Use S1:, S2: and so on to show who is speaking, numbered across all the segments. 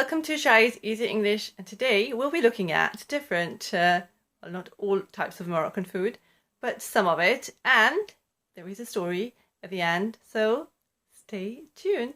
S1: welcome to Shai's Easy English, and today we'll be looking at different, well, not all types of Moroccan food, but some of it, and there is a story at the end, so stay tuned.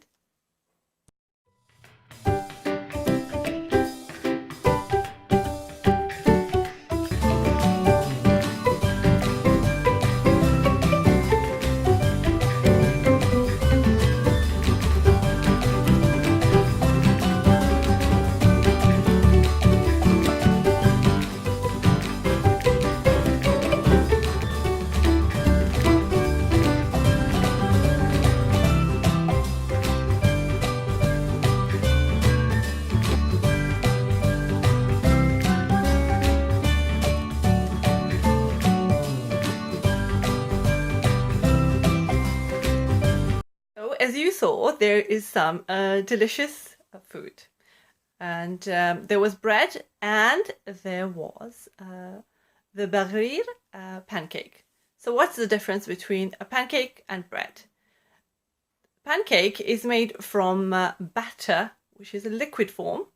S1: As you saw, there is some delicious food, and there was bread and there was the baghrir pancake. So what's the difference between a pancake and bread? Pancake is made from batter, which is a liquid form,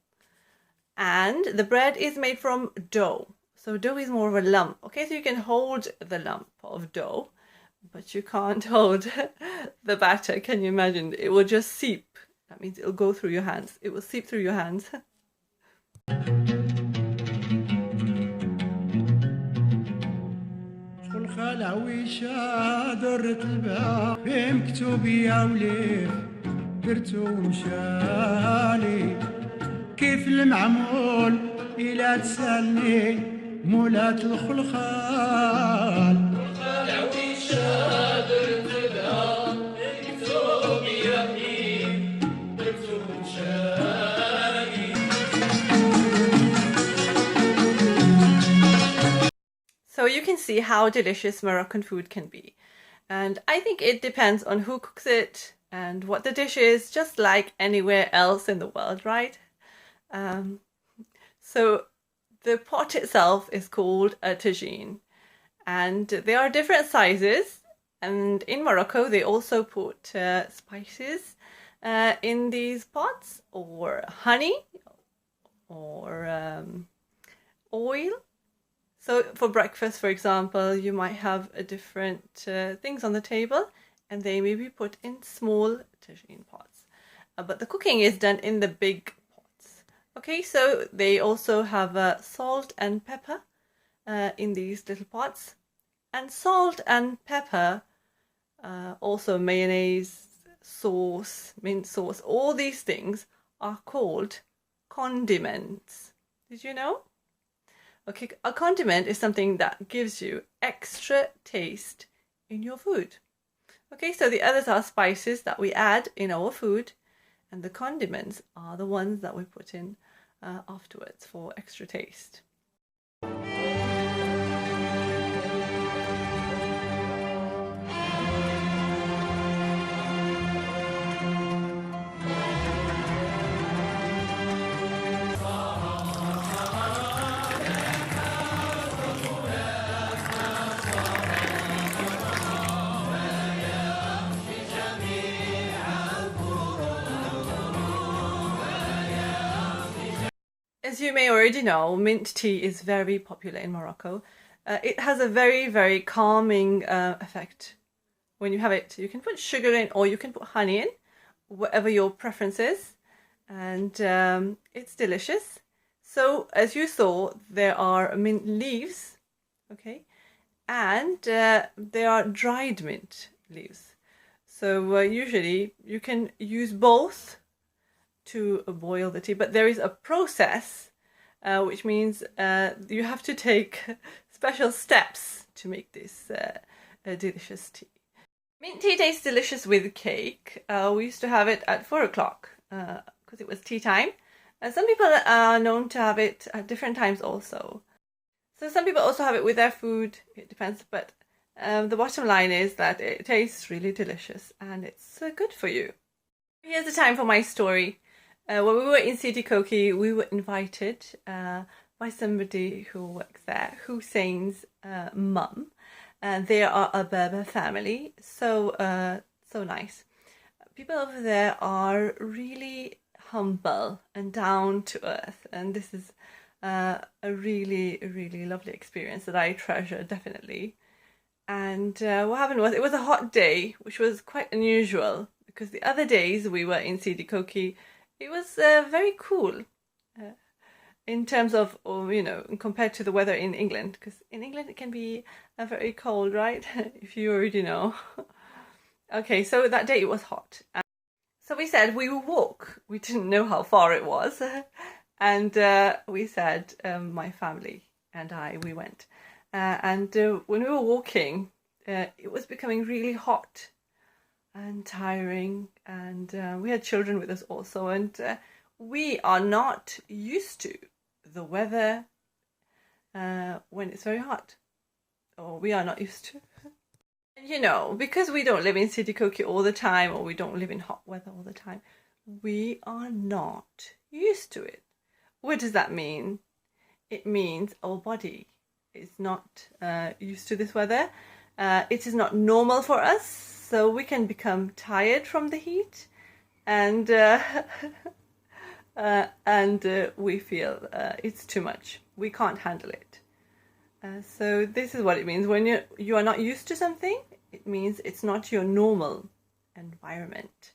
S1: and the bread is made from dough. So dough is more of a lump. Okay, so you can hold the lump of dough, but you can't hold the batter. Can you imagine? It will just seep. That means it'll go through your hands. It will seep through your hands.
S2: كيف المعمول إلى تسألني مولات الخلخال
S1: So you can see how delicious Moroccan food can be. And I think it depends on who cooks it and what the dish is, just like anywhere else in the world, right? So the pot itself is called a tagine, and there are different sizes, and in Morocco they also put spices in these pots, or honey, or oil. So for breakfast, for example, you might have different things on the table, and they may be put in small tagine pots. But the cooking is done in the big pots. Okay, so they also have salt and pepper in these little pots. And salt and pepper, also mayonnaise, sauce, mint sauce, all these things are called condiments. Did you know? Okay, a condiment is something that gives you extra taste in your food. Okay, so the others are spices that we add in our food, and the condiments are the ones that we put in afterwards for extra taste. As you may already know, mint tea is very popular in Morocco. It has a very, very calming effect when you have it. You can put sugar in or you can put honey in, whatever your preference is, and it's delicious. So as you saw, there are mint leaves, okay, and there are dried mint leaves. So usually you can use both to boil the tea, but there is a process which means you have to take special steps to make this delicious tea. Mint tea tastes delicious with cake. We used to have it at 4 o'clock because it was tea time. Some people are known to have it at different times also. So some people also have it with their food. It depends, but the bottom line is that it tastes really delicious and it's good for you. Here's the time for my story. When we were in Sidi Koki, we were invited by somebody who works there, Hussein's mum. And they are a Berber family, so nice. People over there are really humble and down to earth, and this is a really, really lovely experience that I treasure definitely. And what happened was it was a hot day, which was quite unusual because the other days we were in Sidi Koki, it was very cool in terms of, compared to the weather in England, because in England it can be very cold, right? If you already know. Okay, so that day it was hot. So we said we will walk. We didn't know how far it was. And we said, my family and I, we went. And when we were walking, it was becoming really hot and tiring. And we had children with us also. And we are not used to the weather when it's very hot. Or we are not used to. Because we don't live in Sidi Koki all the time, or we don't live in hot weather all the time, we are not used to it. What does that mean? It means our body is not used to this weather. It is not normal for us, so we can become tired from the heat, and we feel it's too much. We can't handle it. So this is what it means. When you are not used to something, it means it's not your normal environment.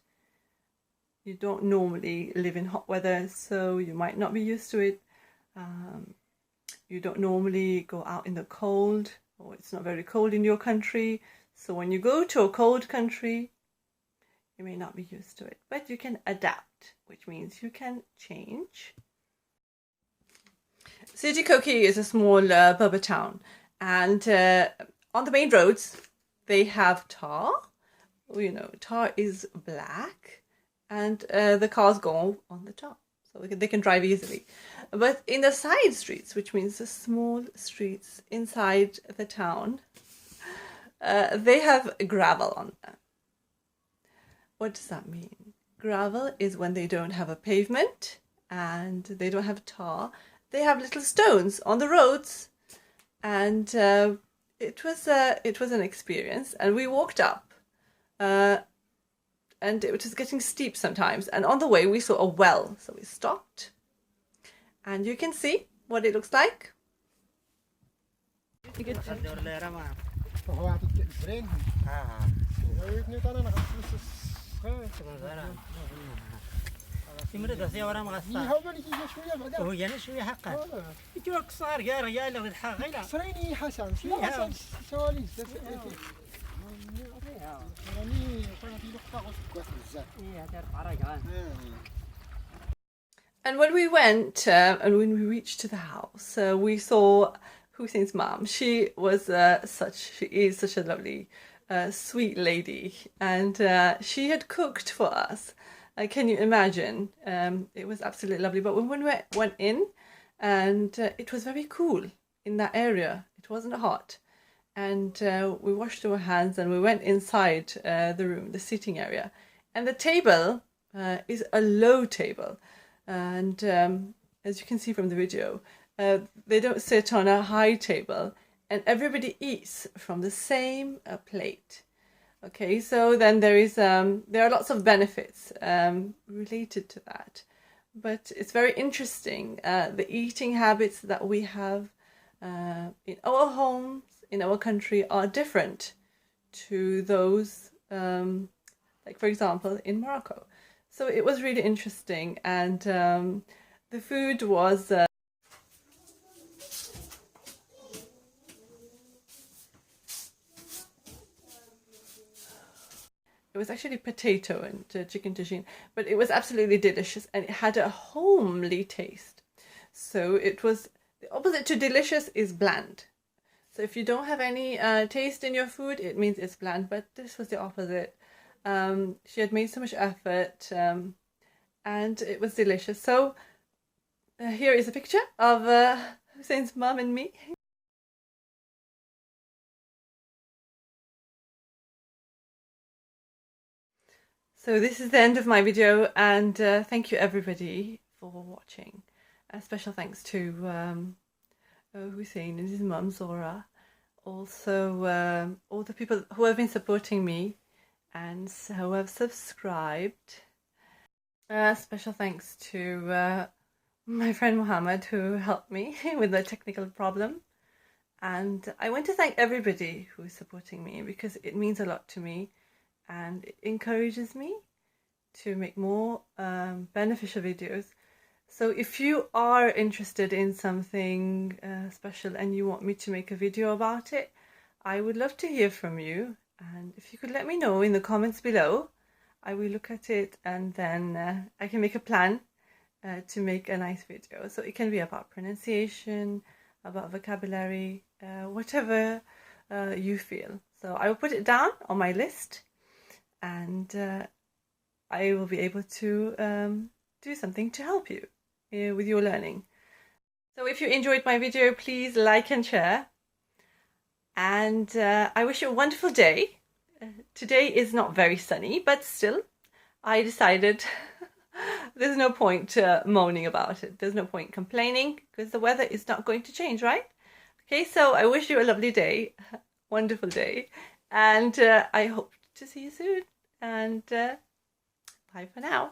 S1: You don't normally live in hot weather, so you might not be used to it. You don't normally go out in the cold, or it's not very cold in your country. So when you go to a cold country, you may not be used to it, but you can adapt, which means you can change. Sidi Koki is a small Berber town, and on the main roads they have tar. Tar is black, and the cars go on the tar, so they can drive easily. But in the side streets, which means the small streets inside the town, they have gravel on them. What does that mean? Gravel is when they don't have a pavement and they don't have tar. They have little stones on the roads, and it was an experience. And we walked up, and it was getting steep sometimes. And on the way, we saw a well, so we stopped, and you can see what it looks like. And when we went, and when we reached the house, we saw Hussein's mom. She is such a lovely, sweet lady, and she had cooked for us. Can you imagine? It was absolutely lovely. But when we went in, and it was very cool in that area. It wasn't hot. And we washed our hands and we went inside the room, the seating area. And the table is a low table. And as you can see from the video, they don't sit on a high table, and everybody eats from the same plate. Okay, so then there are lots of benefits related to that. But it's very interesting, the eating habits that we have in our homes, in our country, are different to those, like for example, in Morocco. So it was really interesting, and the food was it was actually potato and chicken tagine, but it was absolutely delicious, and it had a homely taste. So it was the opposite to delicious is bland. So if you don't have any taste in your food, it means it's bland, but this was the opposite. She had made so much effort, and it was delicious. So here is a picture of Hussein's mum and me. So this is the end of my video, and thank you everybody for watching. A special thanks to Hussein and his mum Zora. Also all the people who have been supporting me and who have subscribed. Special thanks to my friend Mohammed who helped me with the technical problem. And I want to thank everybody who is supporting me because it means a lot to me and it encourages me to make more beneficial videos. So if you are interested in something special and you want me to make a video about it, I would love to hear from you. And if you could let me know in the comments below, I will look at it and then I can make a plan to make a nice video. So it can be about pronunciation, about vocabulary, whatever you feel. So I will put it down on my list and I will be able to do something to help you with your learning. So if you enjoyed my video, please like and share. And I wish you a wonderful day. Today is not very sunny, but still, I decided there's no point moaning about it. There's no point complaining because the weather is not going to change, right? Okay, so I wish you a lovely day, wonderful day, and I hope to see you soon. And bye for now.